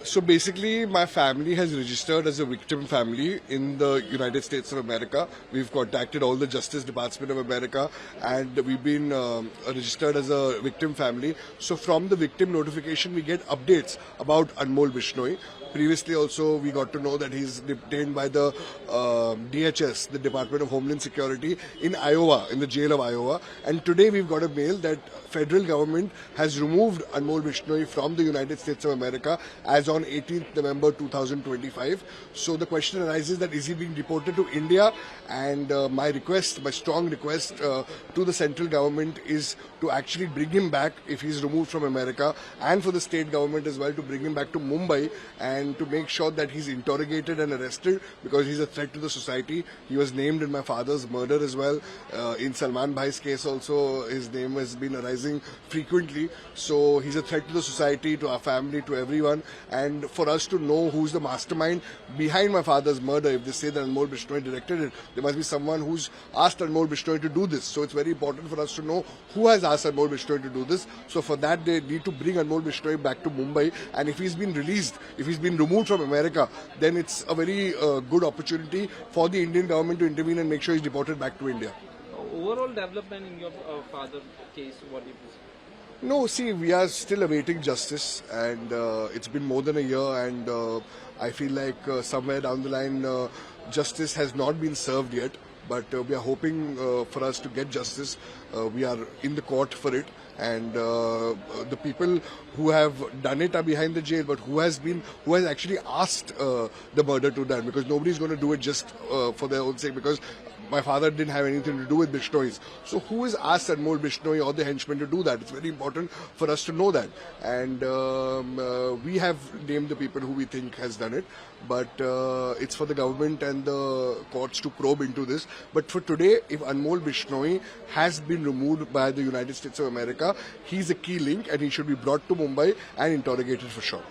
So basically, my family has registered as a victim family in the United States of America. We've contacted all the Justice Department of America, and we've been registered as a victim family. So from the victim notification, we get updates about Anmol Bishnoi. Previously also, we got to know that he's detained by the DHS, the Department of Homeland Security, in Iowa, in the jail of Iowa. And today we've got a mail that federal government has removed Anmol Bishnoi from the United States of America as on 18th November 2025. So the question arises that is he being deported to India? And my strong request to the central government is to actually bring him back if he's removed from America, and for the state government as well to bring him back to Mumbai and to make sure that he's interrogated and arrested, because he's a threat to the society. He was named in my father's murder as well. In Salman Bhai's case also, his name has been arising frequently. So he's a threat to the society, to our family, to everyone. And for us to know who's the mastermind behind my father's murder, if they say that Anmol Bishnoi directed it, there must be someone who's asked Anmol Bishnoi to do this. So it's very important for us to know who has asked Anmol Bishnoi to do this. So for that, they need to bring Anmol Bishnoi back to Mumbai. And if he's been released, if he's been removed from America, then it's a very good opportunity for the Indian government to intervene and make sure he's deported back to India. Overall development in your father's case, what do you think? No, see, we are still awaiting justice, and it's been more than a year, and I feel like somewhere down the line, justice has not been served yet. But we are hoping for us to get justice. We are in the court for it, and the people who have done it are behind the jail. But who has actually asked the murder to done? Because nobody's going to do it just for their own sake. Because my father didn't have anything to do with Bishnoi's. So who has asked Anmol Bishnoi or the henchmen to do that? It's very important for us to know that. And we have named the people who we think has done it. But it's for the government and the courts to probe into this. But for today, if Anmol Bishnoi has been removed by the United States of America, he's a key link and he should be brought to Mumbai and interrogated for sure.